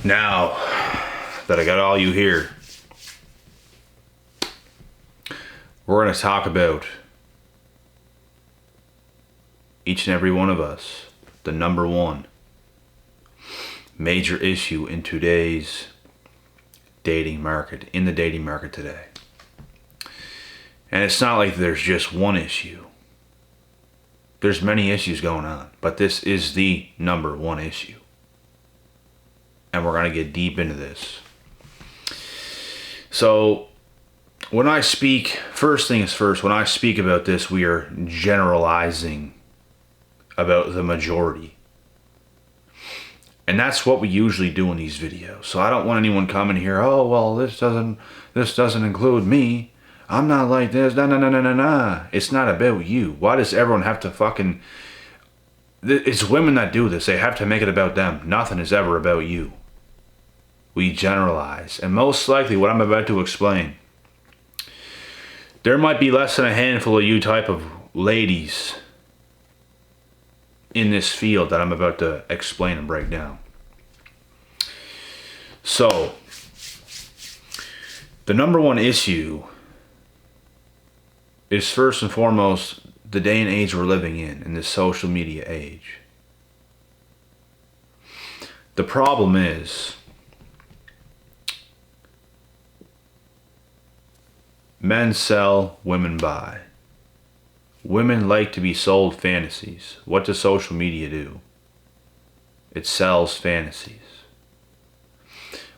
Now that I got all you here, we're going to talk about each and every one of us, the number one major issue in today's dating market, in the dating market today. And it's not like there's just one issue. There's many issues going on, but this is the number one issue. And we're going to get deep into this. So, when I speak, first thing is first, when I speak about this, we are generalizing about the majority. And that's what we usually do in these videos. So I don't want anyone coming here, oh, well, this doesn't include me. I'm not like this. No. It's not about you. Why does everyone have to fucking... It's women that do this. They have to make it about them. Nothing is ever about you. We generalize. And most likely what I'm about to explain, there might be less than a handful of you type of ladies in this field that I'm about to explain and break down. So, the number one issue is first and foremost the day and age we're living in this social media age. The problem is men sell, women buy. Women like to be sold fantasies. What does social media do? It sells fantasies.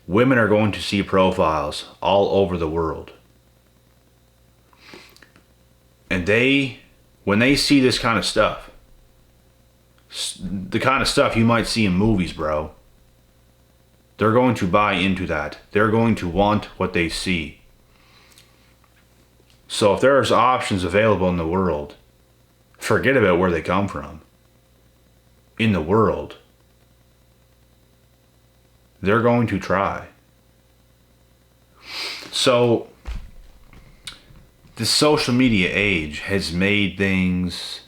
Women are going to see profiles all over the world. And when they see this kind of stuff, the kind of stuff you might see in movies, bro, they're going to buy into that. They're going to want what they see. So if there's options available in the world, forget about where they come from. In the world, they're going to try. So, the social media age has made things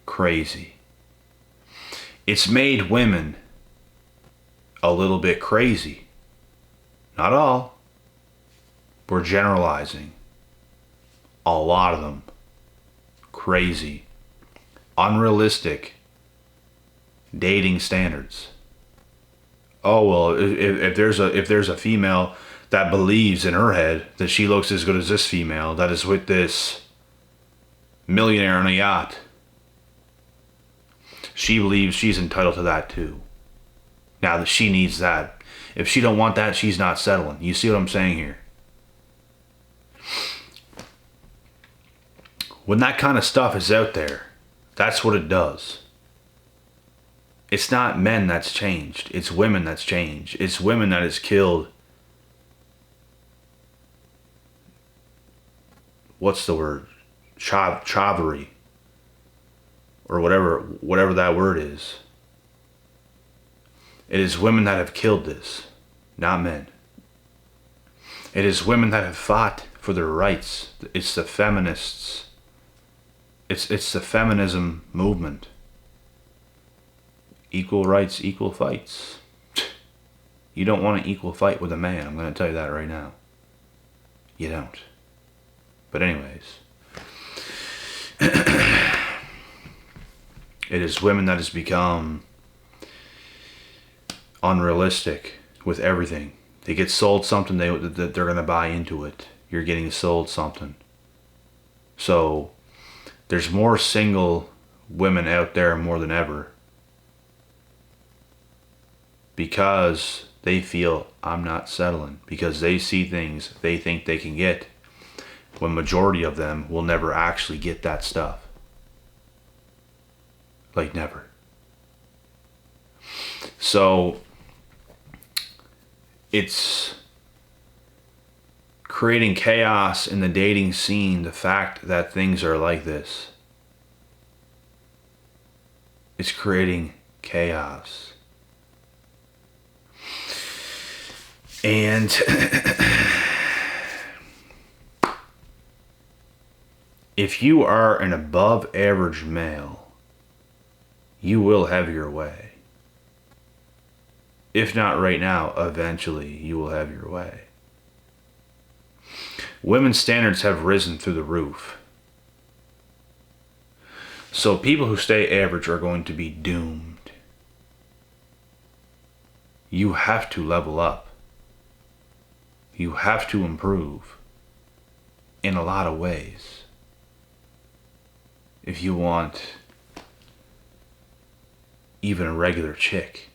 crazy. It's made women a little bit crazy. Not all. We're generalizing. A lot of them. Crazy. Unrealistic dating standards. Oh, well, if there's a female that believes in her head that she looks as good as this female that is with this millionaire on a yacht, she believes she's entitled to that too. Now that she needs that. If she don't want that, she's not settling. You see what I'm saying here? When that kind of stuff is out there, that's what it does. It's not men that's changed. It's women that's changed. It's women that has killed... What's the word? Chivalry. Or whatever that word is. It is women that have killed this, not men. It is women that have fought for their rights. It's the feminists. It's the feminism movement. Equal rights, equal fights. You don't want an equal fight with a man. I'm going to tell you that right now. You don't. But anyways. It is women that has become unrealistic with everything. They get sold something, they're going to buy into it. You're getting sold something. So, there's more single women out there more than ever. Because they feel, I'm not settling. Because they see things they think they can get. When majority of them will never actually get that stuff. Like never. So, it's creating chaos in the dating scene, the fact that things are like this. It's creating chaos. And if you are an above average male, you will have your way. if not right now, eventually you will have your way. Women's standards have risen through the roof. So people who stay average are going to be doomed. You have to level up. You have to improve in a lot of ways if you want even a regular chick.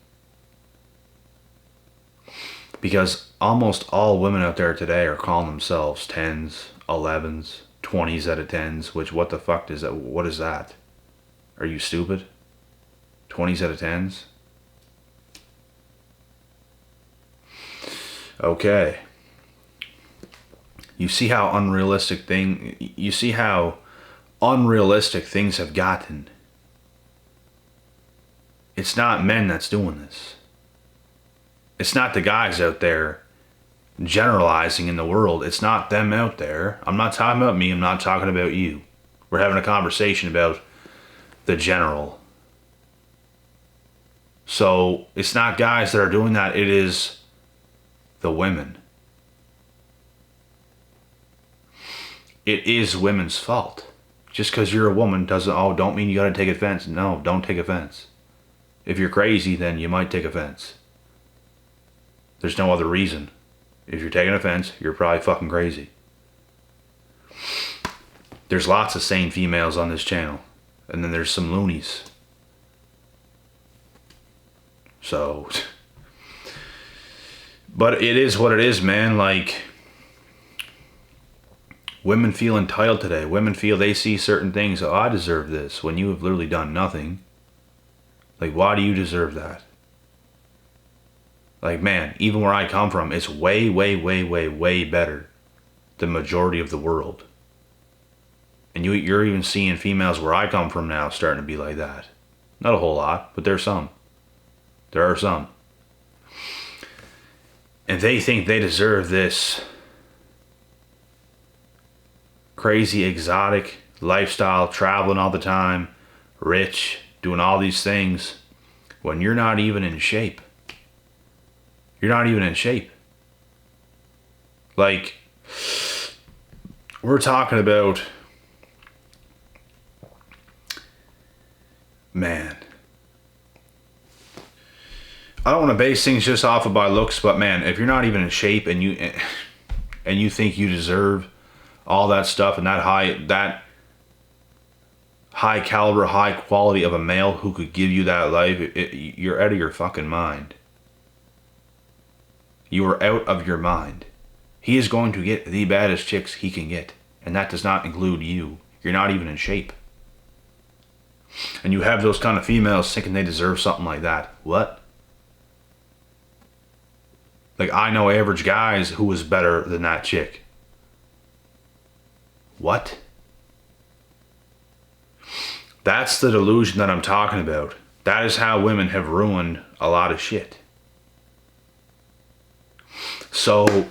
Because almost all women out there today are calling themselves 10s, 11s, 20s out of 10s, which what the fuck is that? What is that? Are you stupid? 20s out of 10s? Okay. You see how unrealistic things have gotten. It's not men that's doing this. It's not the guys out there generalizing in the world. It's not them out there. I'm not talking about me. I'm not talking about you. We're having a conversation about the general. So it's not guys that are doing that. It is the women. It is women's fault. Just because you're a woman don't mean you gotta take offense. No, don't take offense. If you're crazy, then you might take offense. There's no other reason. If you're taking offense, you're probably fucking crazy. There's lots of sane females on this channel. And then there's some loonies. So. But it is what it is, man. Like, women feel entitled today. Women feel they see certain things. Oh, I deserve this. When you have literally done nothing. Like, why do you deserve that? Like, man, even where I come from, it's way, way, way, way, way better than majority of the world. And you're even seeing females where I come from now starting to be like that. Not a whole lot, but there's some. There are some. And they think they deserve this crazy, exotic lifestyle, traveling all the time, rich, doing all these things, when you're not even in shape. You're not even in shape. Like, we're talking about, man, I don't want to base things just off of by looks, but man, if you're not even in shape and you think you deserve all that stuff and that high caliber, high quality of a male who could give you that life, you're out of your fucking mind. You are out of your mind. He is going to get the baddest chicks he can get. And that does not include you. You're not even in shape. And you have those kind of females thinking they deserve something like that. What? Like, I know average guys who is better than that chick. What? That's the delusion that I'm talking about. That is how women have ruined a lot of shit. So,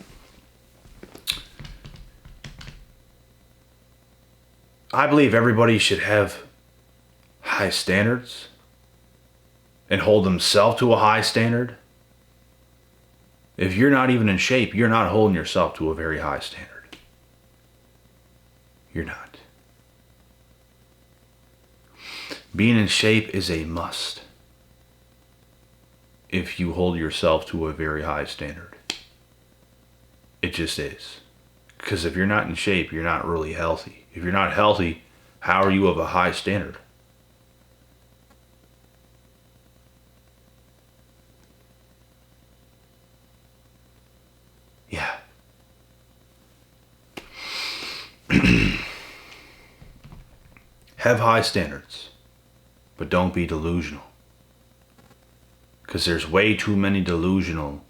I believe everybody should have high standards and hold themselves to a high standard. If you're not even in shape, you're not holding yourself to a very high standard. You're not. Being in shape is a must if you hold yourself to a very high standard. It just is. Because if you're not in shape, you're not really healthy. If you're not healthy, how are you of a high standard? Yeah. Have high standards, but don't be delusional. Because there's way too many delusional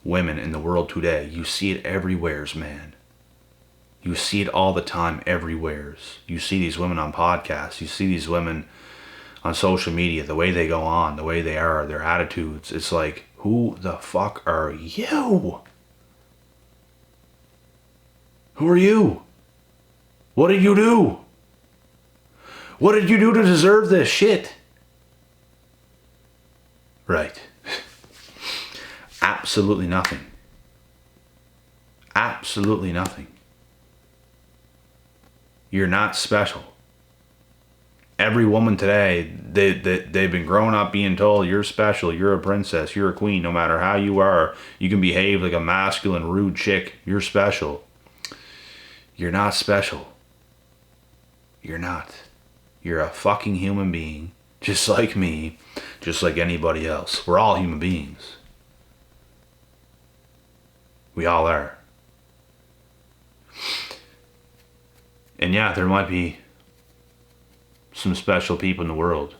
women in the world today. You see it everywheres, man. You see it all the time everywheres. You see these women on podcasts. You see these women on social media, the way they go on, the way they are, their attitudes. It's like, who the fuck are you? Who are you? What did you do? What did you do to deserve this shit? Right. Absolutely nothing. Absolutely nothing. You're not special. Every woman today, they've been growing up being told you're special, you're a princess, you're a queen, no matter how you are. You can behave like a masculine, rude chick. You're special. You're not special. You're not. You're a fucking human being, just like me, just like anybody else. We're all human beings. We all are. And yeah, there might be some special people in the world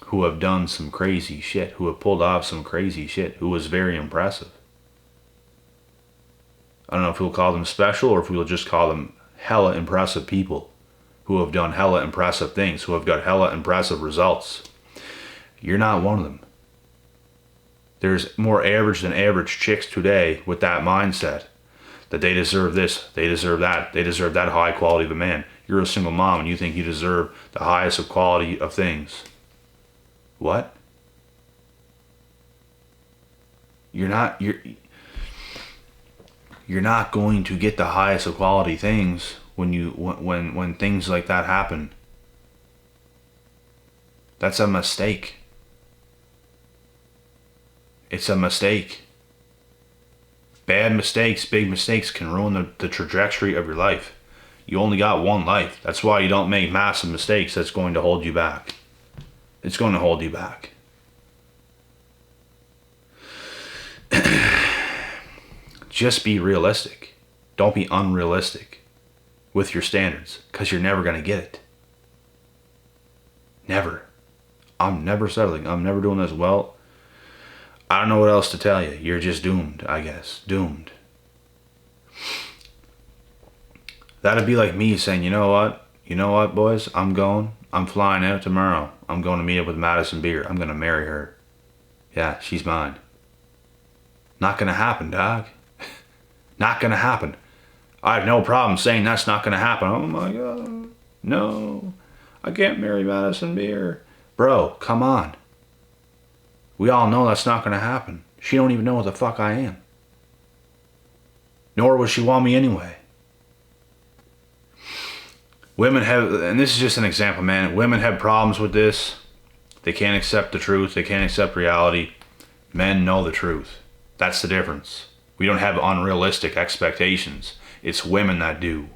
who have done some crazy shit, who have pulled off some crazy shit, who was very impressive. I don't know if we'll call them special or if we'll just call them hella impressive people who have done hella impressive things, who have got hella impressive results. You're not one of them. There's more average than average chicks today with that mindset that they deserve this, they deserve that, they deserve that high quality of a man. You're a single mom and you think you deserve the highest of quality of things. What? You're not going to get the highest of quality things when things like that happen. That's a mistake. It's a mistake. Bad mistakes, big mistakes can ruin the trajectory of your life. You only got one life. That's why you don't make massive mistakes. That's going to hold you back. It's going to hold you back. Just be realistic. Don't be unrealistic with your standards, because you're never going to get it. Never. I'm never settling. I'm never doing this. Well, I don't know what else to tell you. You're just doomed, I guess. Doomed. That'd be like me saying, you know what, boys? I'm flying out tomorrow. I'm going to meet up with Madison Beer. I'm going to marry her. Yeah, she's mine. Not going to happen, dog. Not going to happen. I have no problem saying that's not going to happen. Oh my God. No, I can't marry Madison Beer. Bro, come on. We all know that's not going to happen. She don't even know what the fuck I am. Nor would she want me anyway. Women have, and this is just an example, man. Women have problems with this. They can't accept the truth. They can't accept reality. Men know the truth. That's the difference. We don't have unrealistic expectations. It's women that do.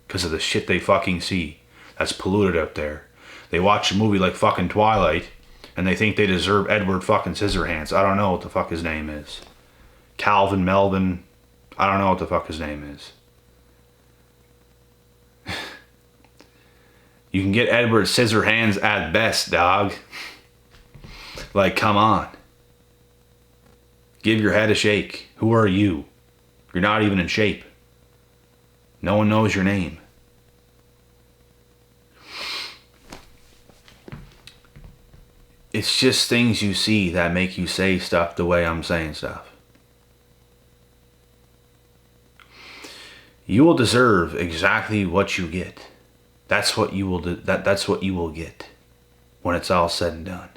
Because of the shit they fucking see. That's polluted out there. They watch a movie like fucking Twilight, and they think they deserve Edward fucking Scissorhands. I don't know what the fuck his name is. Calvin, Melvin. I don't know what the fuck his name is. You can get Edward Scissorhands at best, dog. Like, come on. Give your head a shake. Who are you? You're not even in shape. No one knows your name. It's just things you see that make you say stuff the way I'm saying stuff. You will deserve exactly what you get. That's what you will do. That's what you will get when it's all said and done.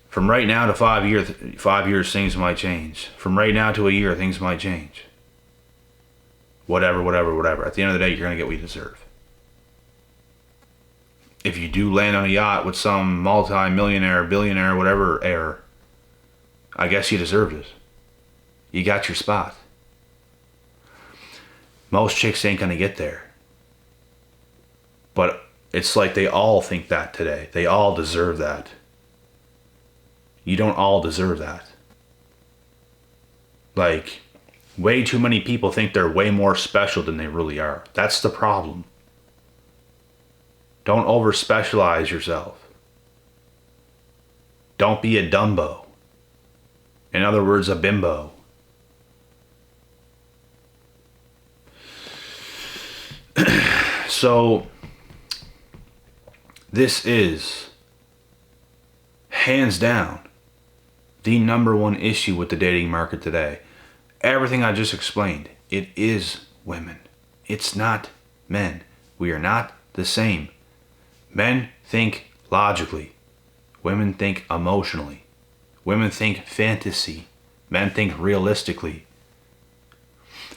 From right now to 5 years, things might change. From right now to a year, things might change. Whatever. At the end of the day, you're gonna get what you deserve. If you do land on a yacht with some multi-millionaire, billionaire, whatever heir, I guess you deserved it. You got your spot. Most chicks ain't gonna get there. But it's like they all think that today. They all deserve that. You don't all deserve that. Like, way too many people think they're way more special than they really are. That's the problem. Don't over-specialize yourself. Don't be a Dumbo. In other words, a bimbo. So, this is, hands down, the number one issue with the dating market today. Everything I just explained, it is women. It's not men. We are not the same. Men think logically. Women think emotionally. Women think fantasy. Men think realistically.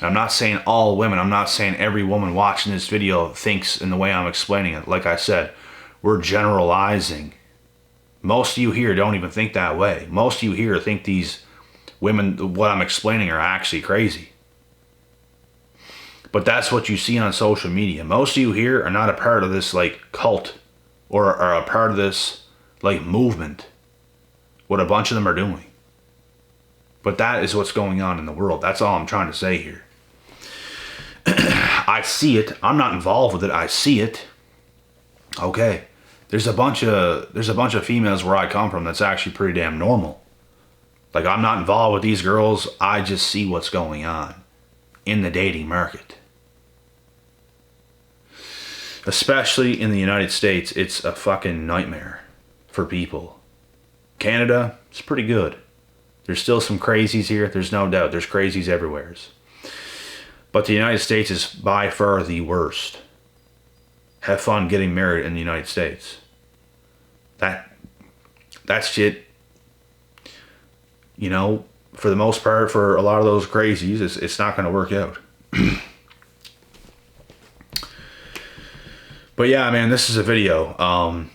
I'm not saying all women. I'm not saying every woman watching this video thinks in the way I'm explaining it. Like I said, we're generalizing. Most of you here don't even think that way. Most of you here think these women, what I'm explaining, are actually crazy. But that's what you see on social media. Most of you here are not a part of this like cult or are a part of this like movement. What a bunch of them are doing. But that is what's going on in the world. That's all I'm trying to say here. I see it. I'm not involved with it. I see it. Okay. There's a bunch of females where I come from that's actually pretty damn normal. Like, I'm not involved with these girls. I just see what's going on in the dating market. Especially in the United States, it's a fucking nightmare for people. Canada, it's pretty good. There's still some crazies here. There's no doubt. There's crazies everywhere. But the United States is by far the worst. Have fun getting married in the United States. That shit, you know, for the most part, for a lot of those crazies, it's not going to work out. But yeah, man, this is a video.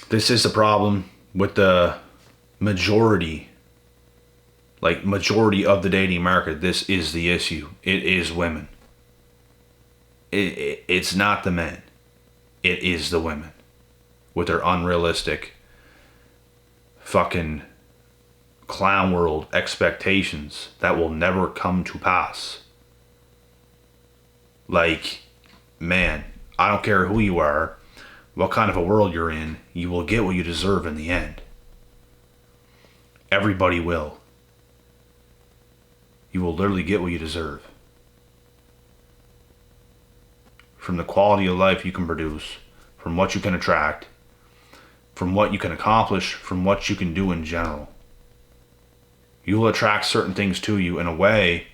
This is the problem with the majority of the dating market. This is the issue. It is women. It's not the men. It is the women with their unrealistic fucking clown world expectations that will never come to pass. Like, man, I don't care who you are, what kind of a world you're in, you will get what you deserve in the end. Everybody will. You will literally get what you deserve. From the quality of life you can produce, from what you can attract, from what you can accomplish, from what you can do in general. You will attract certain things to you in a way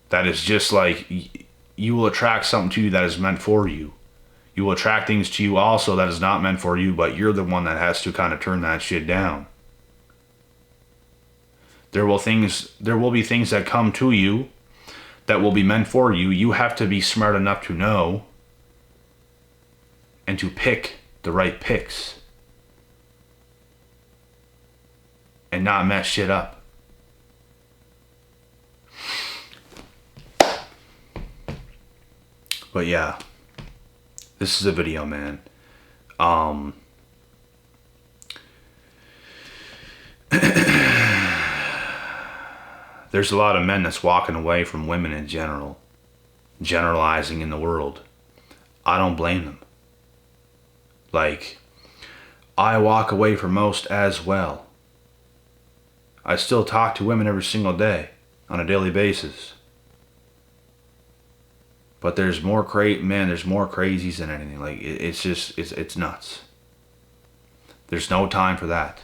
that is just like, you will attract something to you that is meant for you. You will attract things to you also that is not meant for you, but you're the one that has to kind of turn that shit down. There will be things that come to you that will be meant for you. You have to be smart enough to know and to pick the right picks and not mess shit up. But yeah, this is a video, man. There's a lot of men that's walking away from women in general, generalizing in the world. I don't blame them. Like, I walk away from most as well. I still talk to women every single day on a daily basis. But there's more there's more crazies than anything. Like, it's just, it's nuts. There's no time for that.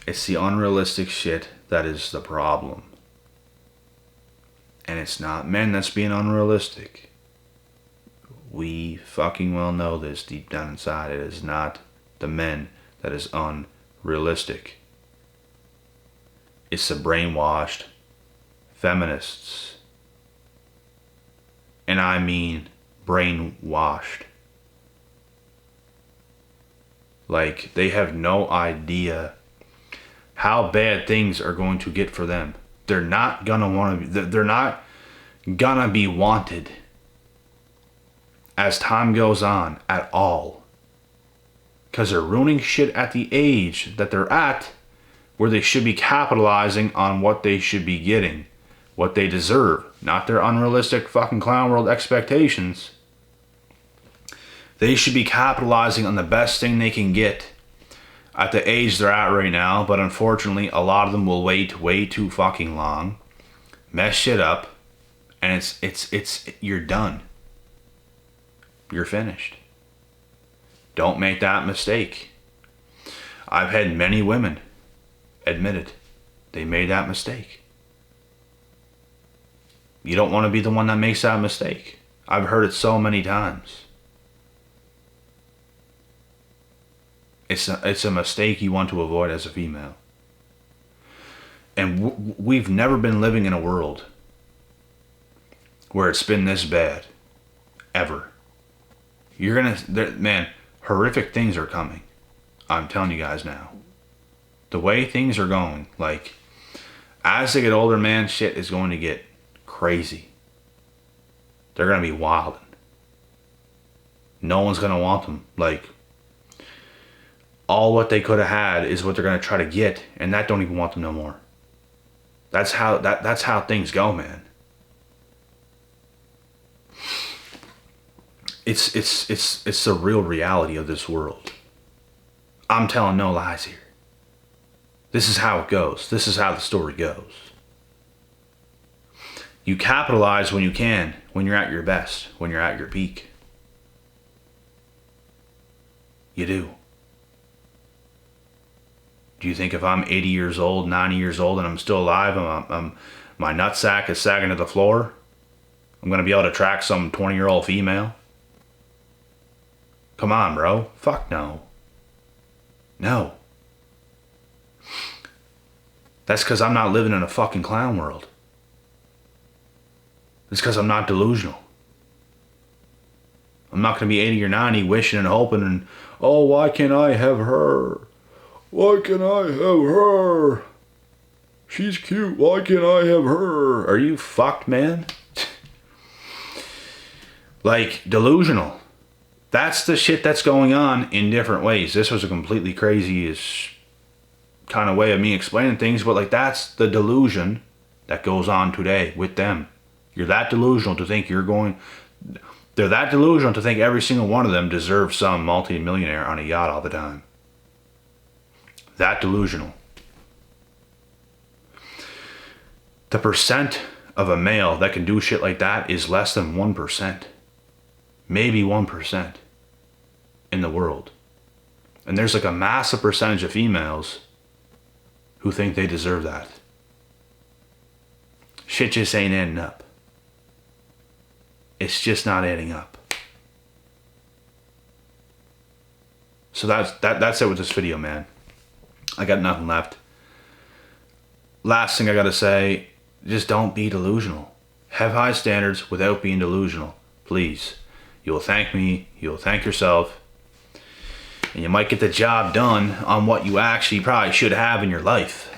It's the unrealistic shit that is the problem. And it's not men that's being unrealistic. We fucking well know this deep down inside. It is not the men that is unrealistic. It's the brainwashed feminists. And I mean brainwashed. Like, they have no idea how bad things are going to get for them. They're not gonna be wanted as time goes on at all. Because they're ruining shit at the age that they're at, where they should be capitalizing on what they should be getting, what they deserve, not their unrealistic fucking clown world expectations. They should be capitalizing on the best thing they can get at the age they're at right now, but unfortunately a lot of them will wait way too fucking long, mess shit up, and it's you're done. You're finished. Don't make that mistake. I've had many women admit it. They made that mistake. You don't want to be the one that makes that mistake. I've heard it so many times. It's a mistake you want to avoid as a female. And we've never been living in a world where it's been this bad. Ever. Man, horrific things are coming. I'm telling you guys now. The way things are going, like, as they get older, man, shit is going to get crazy. They're going to be wilding. No one's going to want them. Like, all what they could have had is what they're going to try to get, and that don't even want them no more. That's how things go, man. It's the real reality of this world. I'm telling no lies here. This is how it goes. This is how the story goes. You capitalize when you can, when you're at your best, when you're at your peak. You do. Do you think if I'm 80 years old, 90 years old, and I'm still alive, my nutsack is sagging to the floor, I'm going to be able to track some 20-year-old female? Come on, bro. Fuck no. No. That's because I'm not living in a fucking clown world. It's because I'm not delusional. I'm not going to be 80 or 90 wishing and hoping and, oh, why can't I have her? Why can't I have her? She's cute. Why can't I have her? Are you fucked, man? Like, delusional. That's the shit that's going on in different ways. This was a completely crazy kind of way of me explaining things, but like, that's the delusion that goes on today with them. You're that delusional to think they're that delusional to think every single one of them deserves some multi-millionaire on a yacht all the time. That delusional. The percent of a male that can do shit like that is less than 1%. Maybe 1% in the world. And there's like a massive percentage of females who think they deserve that. Shit just ain't adding up. It's just not adding up. So that's it with this video, man. I got nothing left. Last thing I gotta say, just don't be delusional. Have high standards without being delusional. Please. You'll thank me, you'll thank yourself, and you might get the job done on what you actually probably should have in your life.